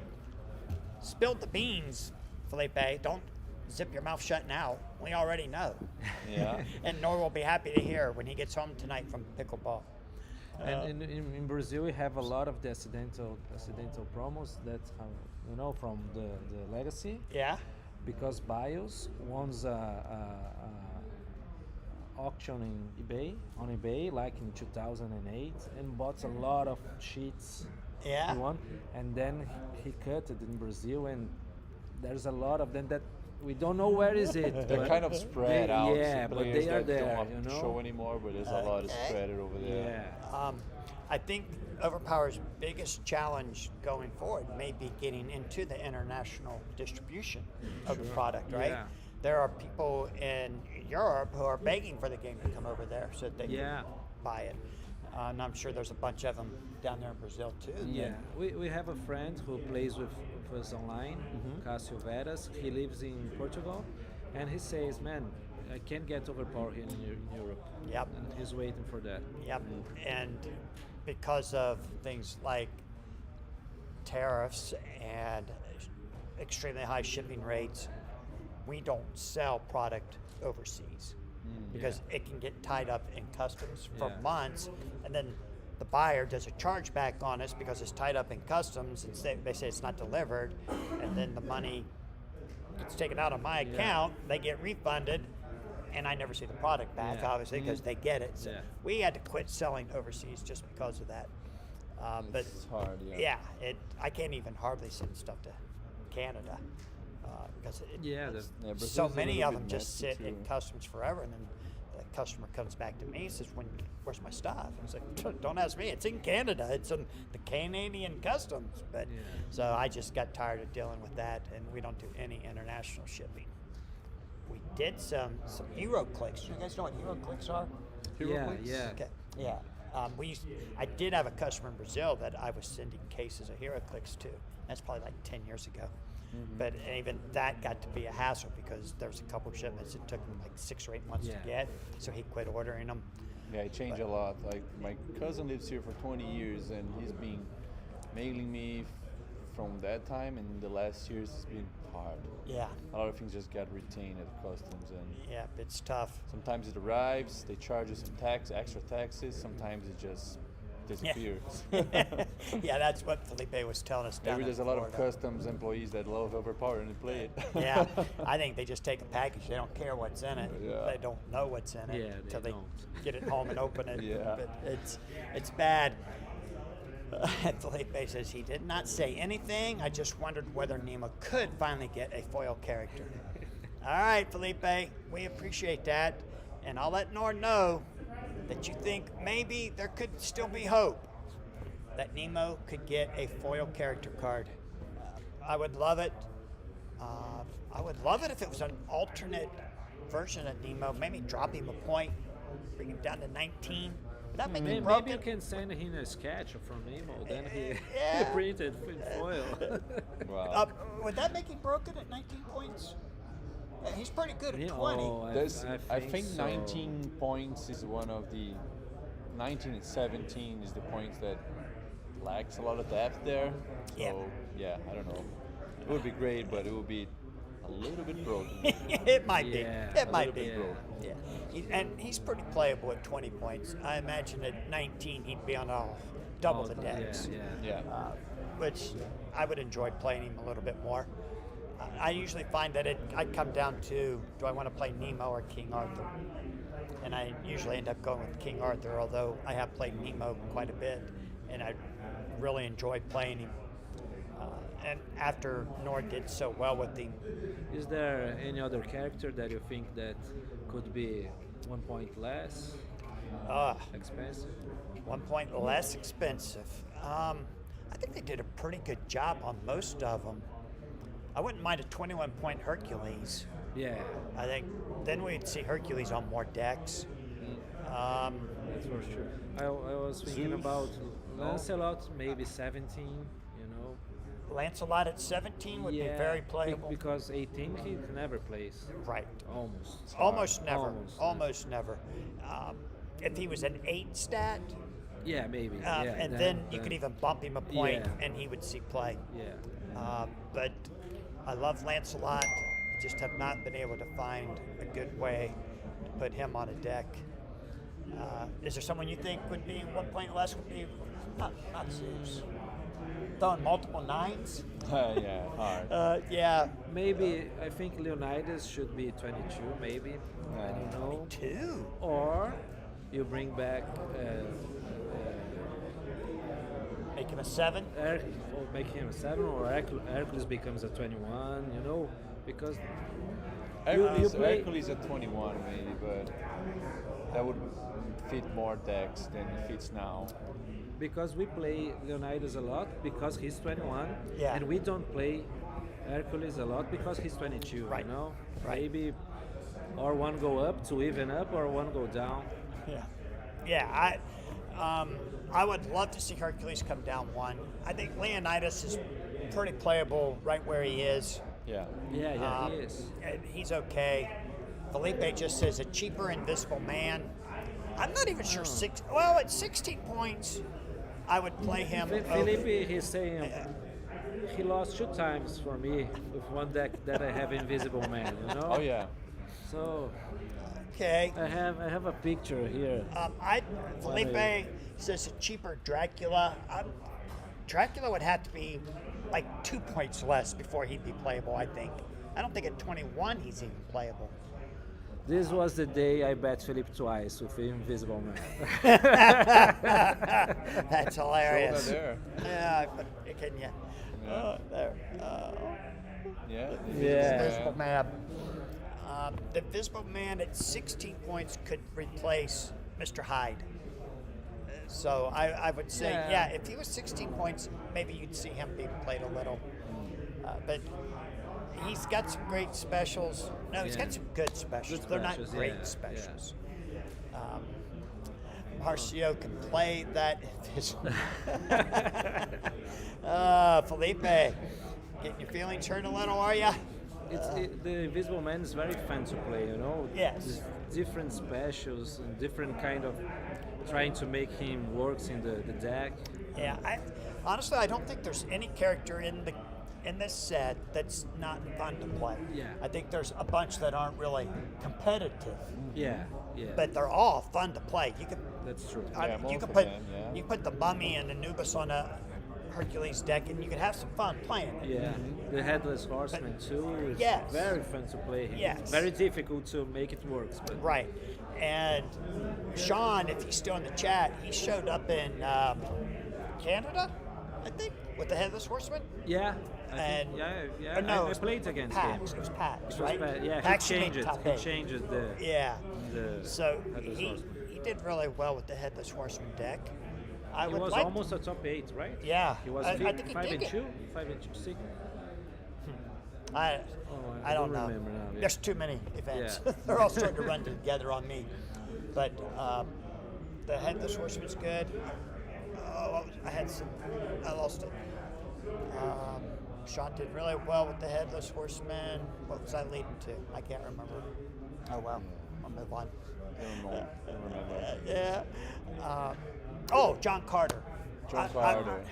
spilled the beans, Felipe. Don't zip your mouth shut now. We already know. Yeah. And Nor will be happy to hear when he gets home tonight from pickleball. And in Brazil, we have a lot of the accidental promos that from the legacy, Yeah? because Bios wants a auction in eBay like in 2008, and bought a lot of sheets. Yeah? He won, and then he cut it in Brazil, and there's a lot of them that we don't know where is it. They're but kind of spread they- out. Yeah, so but players they are that there, don't you know. show anymore, but there's a lot of Okay. spread over there. Yeah. I think Overpower's biggest challenge going forward may be getting into the international distribution of the product, right? Yeah. There are people in Europe who are begging for the game to come over there so that they Yeah. can buy it. And I'm sure there's a bunch of them down there in Brazil too. Yeah, we have a friend who plays with us online, Cássio Veras. He lives in Portugal, and he says, "Man, I can't get Overpower here in Europe." Yep. And he's waiting for that. Yep. And because of things like tariffs and extremely high shipping rates, we don't sell product overseas because it can get tied up in customs for Yeah. months, and then the buyer does a chargeback on us because it's tied up in customs, and they say it's not delivered, and then the money gets taken out of my account, they get refunded, and I never see the product back, Yeah. obviously, because they get it. So Yeah. we had to quit selling overseas just because of that. But It's hard, yeah. I can't even hardly send stuff to Canada because Yeah, it's- Yeah, Brazil's so a many little of bit them just messy sit in too. customs forever, and then the customer comes back to me and says, "Where's my stuff?" I was like, "Don't ask me. It's in Canada. It's in the Canadian customs." But Yeah. so I just got tired of dealing with that, and we don't do any international shipping. We did some Hero Clicks. You guys know what Hero Clicks are? yeah, yeah. Okay. Yeah. I did have a customer in Brazil that I was sending cases of Hero Clicks to. That's probably like 10 years ago. But even that got to be a hassle because there was a couple of shipments it took him like 6 or 8 months Yeah. to get. So he quit ordering them. Yeah, it changed a lot. Like my cousin lives here for 20 years, and he's been mailing me from that time, and the last years it's been hard. Yeah. A lot of things just got retained at customs, and Yeah, it's tough. sometimes it arrives, they charge you some extra taxes. Sometimes it just disappears. Yeah, that's what Felipe was telling us down Maybe in there's a lot of Florida. customs employees that love Overpower and they play it. Yeah, I think they just take a package. They don't care what's in it. Yeah. They don't know what's in it Yeah, they until they don't. get it home and open it. Yeah. But it's bad. Felipe says he did not say anything. I just wondered whether Nemo could finally get a foil character. All right, Felipe, we appreciate that, and I'll let Nor know that you think maybe there could still be hope that Nemo could get a foil character card. I would love it. I would love it if it was an alternate version of Nemo. Maybe drop him a point, bring him down to 19. Would that make him Maybe broken? you can send him a sketch from Nemo, then he Yeah. printed in foil. Wow. Would that make him broken at 19 points? Yeah, he's pretty good at Yeah, 20. oh, I think so. 19 points is one of the 19 and 17 is the points that lacks a lot of depth there. So Yeah. yeah, I don't know. It would be great, but it would be a little bit broken. It might be. Yeah, It a might little be. bit broken. Yeah. And he's pretty playable at 20 points. I imagine at 19 he'd be on double the decks. Yeah. Yeah. Which I would enjoy playing him a little bit more. I usually find that I'd come down to, do I want to play Nemo or King Arthur? And I usually end up going with King Arthur, although I have played Nemo quite a bit, and I really enjoyed playing him. And after Nord did so well with him, Is there any other character that you think that could be 1 point less expensive? 1 point less expensive. I think they did a pretty good job on most of them. I wouldn't mind a 21-point Hercules. Yeah, I think then we'd see Hercules on more decks. that's for sure. I was thinking Zeus? about No? Lancelot, maybe 17. You know. Lancelot at 17 would be very playable. Because 18 he never plays. Right. Almost. Almost never. Almost. Almost never. If he was an 8 stat, Yeah, maybe. and then you could even bump him a point Yeah. and he would see play. Yeah. But I love Lancelot. Just have not been able to find a good way to put him on a deck. Is there someone you think would be 1 point less? Would be not Zeus. Throwing multiple 9s? Yeah, hard. Yeah. Maybe I think Leonidas should be 22. Maybe I don't know. 2. Or you bring back Make him a 7. or make him a 7, or Hercules becomes a 21. You know, because you play. Hercules at 21 maybe, but that would fit more decks than it fits now. Because we play Leonidas a lot because he's 21, Yeah. and we don't play Hercules a lot because he's 22. Right. You know, Right. maybe or one go up to even up, or one go down. Yeah. Yeah. I would love to see Hercules come down 1. I think Leonidas is pretty playable right where he is. Yeah. Yeah, he is. And he's okay. Felipe just says a cheaper Invisible Man. I'm not even sure Well, at 16 points, I would play him. Felipe, he's saying he lost 2 times for me with one deck that I have Invisible Man. You know. Oh yeah. So Okay. I have a picture here. Felipe says a cheaper Dracula. Dracula would have to be like 2 points less before he'd be playable, I think. I don't think at 21 he's even playable. This was the day I bet Felipe twice with Invisible Man. That's hilarious. Shoulder there. Yeah, can you? There. Yeah. Yeah. Invisible Man. The Invisible Man at 16 points could replace Mr. Hyde. So I would say, Yeah. if he was 16 points, maybe you'd see him being played a little. But he's got some great specials. No, he's Yeah. got some good specials. Good They're not specials, great yeah, specials. Marcio can play that. Felipe, getting your feelings hurt a little, are you? The Invisible Man is very fun to play, you know. Yes. There's different specials and different kind of trying to make him works in the deck. Yeah, honestly, I don't think there's any character in this set that's not fun to play. Yeah. I think there's a bunch that aren't really competitive, Yeah, yeah. but they're all fun to play. You could, that's true. I Yeah, mean, you most could of put them, yeah. you put the Mummy and Anubis on a Hercules deck, and you could have some fun playing it. Yeah, the Headless Horseman too is Yes. very fun to play him. Yes. Very difficult to make it work. But Right. And Sean, if he's still in the chat, he showed up in Canada, I think, with the Headless Horseman. yeah, And yeah. or no, I played against Pax. him. It was Pax, It was right? Yeah, Pax he made changed it. top He 8. changed the Yeah. So Headless he Horseman. did really well with the Headless Horseman deck. I He would was like. almost a top 8, right? Yeah. He was I think he 5 did and it. 2, 5 and 2, 6. I I don't don't know. remember now, yeah. There's too many events. Yeah. They're all starting to run together on me. But the Headless Horseman's good. Oh, I lost it. Sean did really well with the Headless Horseman. What was I leading to? I can't remember. Oh well, I'll move on. I don't remember. John Carter. John Carter.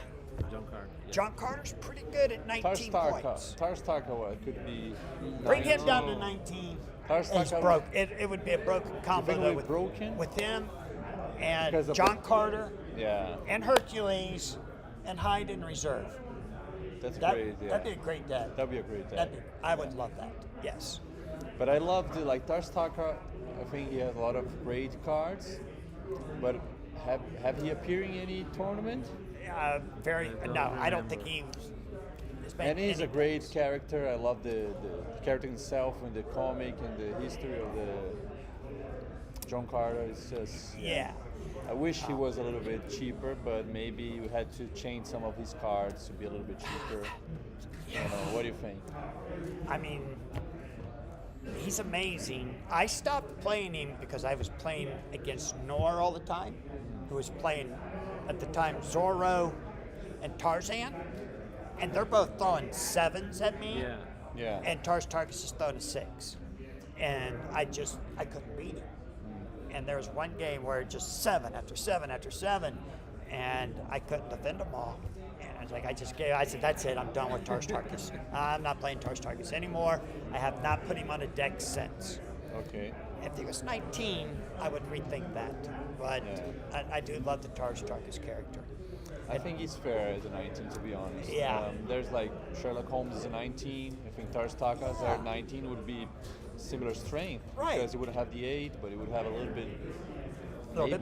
John Carter. Yeah. John Carter's pretty good at 19 points. Tarstaka could be. Bring him down to 19. 19. Tarstaka He's broke. It would be a broken combo think it though would be broken? with him and Because of John the- Carter Yeah, and Hercules and Hyde in reserve. that's That, great. Yeah, That'd be a great deck. that'd be a great deck. I would love that. Yes. But I love the Tarstaka. I think he has a lot of great cards. But have he appeared in any tournament? Very. I don't No, I don't remember. think he. has been And he's any a great place. character. I love the character himself and the comic and the history of the John Carter. It's just Yeah. I wish he was a little bit cheaper, but maybe we had to change some of his cards to be a little bit cheaper. I don't know. What do you think? I mean, he's amazing. I stopped playing him because I was playing against Nor all the time, who was playing at the time Zorro and Tarzan, and they're both throwing 7s at me. Yeah. Yeah. And Tarkus is throwing a 6. And I couldn't beat him. And there was one game where it just 7 after 7 after 7, and I couldn't defend them all. And I was like, I said, that's it, I'm done with Tarkus. I'm not playing Tarkus anymore. I have not put him on a deck since. Okay. If he was 19, I would rethink that. But I do love the Tarkus character. I think he's fair as a 19, to be honest. Yeah. There's like Sherlock Holmes is a 19. I think Tarstakas at 19 would be similar strength. Right. Because he wouldn't have the 8, but he would have a little bit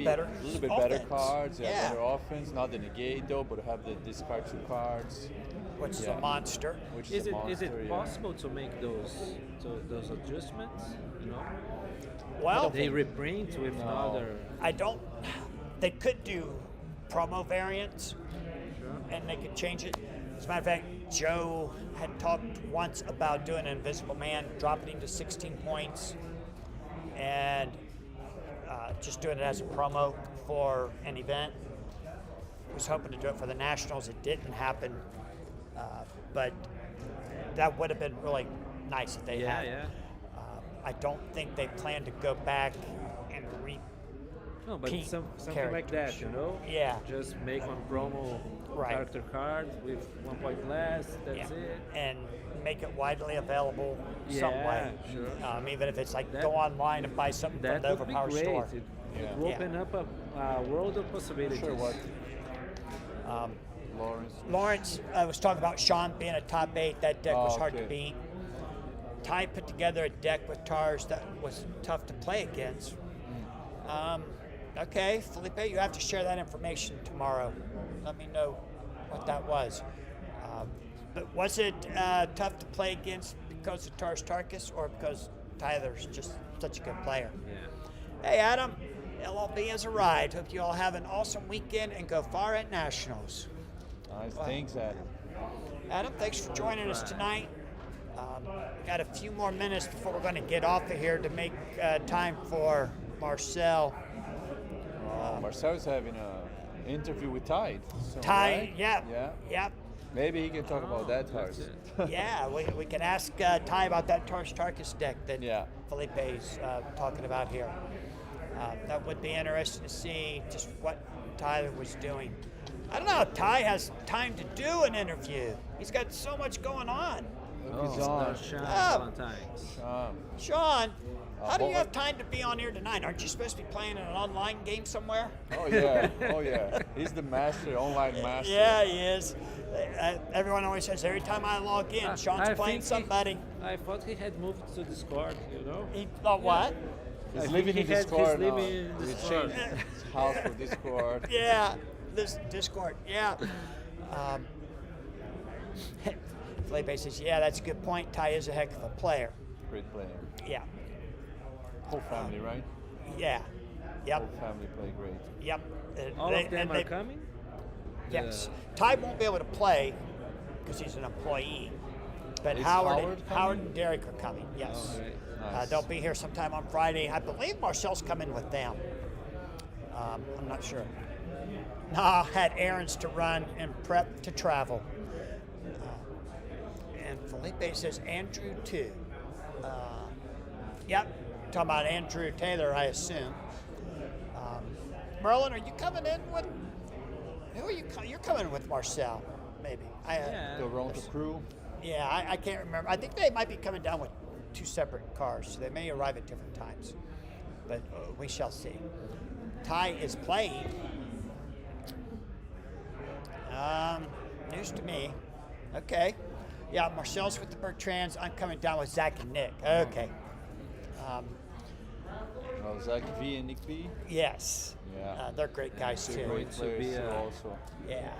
better. A little bit better offense. cards. Yeah. Better offense. Not the negate though, but have the discard 2 cards. Which is a monster. Which Is a it monster, possible to make those adjustments? You know, Well, they reprint with another. I don't. They could do promo variants, and they could change it. As a matter of fact, Joe had talked once about doing an Invisible Man, dropping him to 16 points, and just doing it as a promo for an event. Was hoping to do it for the Nationals. It didn't happen, but that would have been really nice if they had. Yeah. I don't think they plan to go back and No, but Key something like that, you know? Yeah. Just make one promo Right. character card with 1 point less, that's yeah, it. and make it widely available some Yeah, way. sure. Even if it's like That- go online and buy something from That the would be Overpower great. store. It Yeah. would open up a world of possibilities. Sure, what? Lawrence. Lawrence was talking about Sean being a top 8. That deck was hard to okay. beat. Ty put together a deck with Tars that was tough to play against. Okay, Felipe, you have to share that information tomorrow. Let me know what that was. But was it tough to play against because of Tarkus or because Tyler's just such a good player? Yeah. Hey, Adam, LLB has arrived. Hope you all have an awesome weekend and go far at Nationals. Nice. Thanks, Adam. Adam, thanks for joining us tonight. Got a few more minutes before we're going to get off of here to make time for Marcel. Marcel's having an interview with Tide. So, Ty, right? yeah. Maybe he can talk about that that's Tars. it. Yeah, we can ask Ty about that Tarkus deck that Yeah. Felipe's talking about here. That would be interesting to see just what Tyler was doing. I don't know if Ty has time to do an interview. He's got so much going on. Oh, He's on. it's not Sean Oh. Valentine's. Sean, how do you what- have time to be on here tonight? Aren't you supposed to be playing an online game somewhere? Oh yeah. He's the master, online master. Yeah, he is. Everyone always says every time I log in, Sean's I playing think somebody. I thought he had moved to Discord, you know? He thought what? He's I living think in he's Discord now. living in He Discord. changed his house for Discord. Yeah, this Discord. Yeah. Felipe says, yeah, that's a good point. Ty is a heck of a player. Great player. Yeah. Whole family, right? Yeah. Yep. Whole family play great. Yep. All of them are coming? Yes. Ty won't be able to play because he's an employee. But Is Howard Howard Howard and Derek are coming, yes. Okay. Nice. They'll be here sometime on Friday. I believe Marcel's coming with them. I'm not sure. Nah, had errands to run and prep to travel. And Felipe says Andrew too. Yep, talking about Andrew Taylor, I assume. Merlin, are you coming in with? Who are you? You're coming with Marcel, maybe. Yeah. Toronto crew. Yeah, I can't remember. I think they might be coming down with 2 separate cars, so they may arrive at different times. But we shall see. Ty is playing. News to me. Okay. Yeah, Marcel's with the Bertrands. I'm coming down with Zach and Nick. Okay. Zach V and Nick B. Yes. Yeah. They're great guys They're too. great to be players too a- also. Yeah.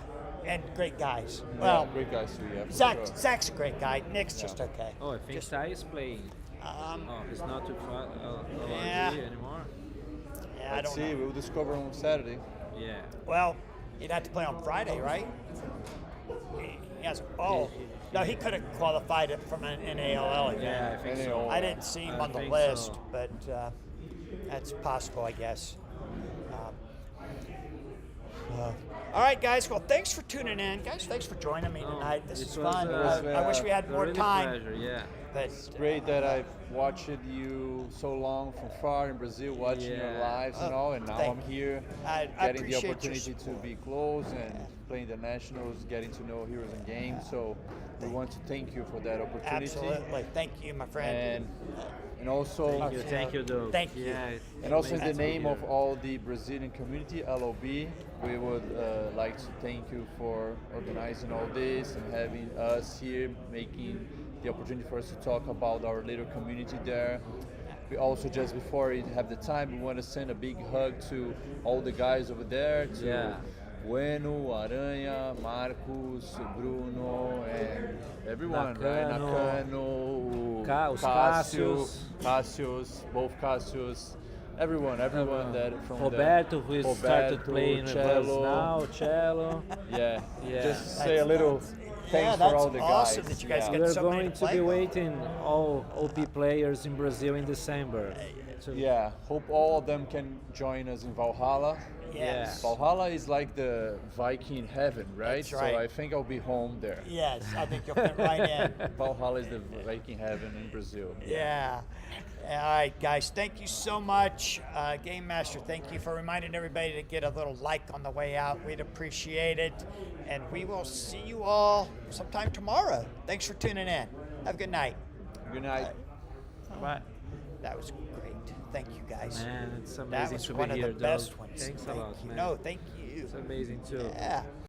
And great guys. Yeah, Well, great guys too, yeah. for sure. Zach's a great guy. Nick's just okay. Oh, I think Ty is playing. Oh, he's not with Yeah. LRG anymore. Yeah, I Let's don't see. know. We'll discover on Saturday. Yeah. Well, he'd have to play on Friday, right? He has. Oh, no, he could have qualified it from an NALL event. Yeah, I think so. NALL. I didn't see him I on the think list, so. but that's possible, I guess. All right, guys. Well, thanks for tuning in, guys. Thanks for joining me tonight. This it is was, fun. uh, I wish we had a more really time, pleasure, yeah. but It's great that I've watched you so long from far in Brazil, watching your Yeah. lives and all, and now Thank I'm here I getting the appreciate your opportunity to support. be close and playing the nationals, getting to know Heroes and Games. So we want to thank you for that opportunity. absolutely. Thank you, my friend. And also Thank you, Doug. Thank you. Yeah, and also in the amazing to name hear. of all the Brazilian community, LOB, we would like to thank you for organizing all this and having us here, making the opportunity for us to talk about our little community there. We also, just before we have the time, we want to send a big hug to all the guys over there, to Yeah. Bueno, Aranha, Marcos, Bruno, and everyone, Nakano, right? Nakano, os Cassius, both Cassius, everyone that from Roberto, there. who started playing with us Cello. now, cello. Yeah, Yeah. just say a little thanks for that's all the awesome guys. that you guys yeah. get We're so many going to to play be with. waiting all OP players in Brazil in December. Yeah, hope all of them can join us in Valhalla. Yes. Valhalla is like the Viking heaven, right? That's right. So I think I'll be home there. Yes, I think you'll fit right in. Valhalla is the Viking heaven in Brazil. Yeah. All right, guys. Thank you so much, Game Master. Thank you for reminding everybody to get a little like on the way out. We'd appreciate it, and we will see you all sometime tomorrow. Thanks for tuning in. Have a good night. Good night. Bye. That was great. Thank you, guys. Man, it's that amazing was to one be of here, the best Doug. ones. Thanks a Thank lot, you. man. No, thank you. It's amazing too. Yeah.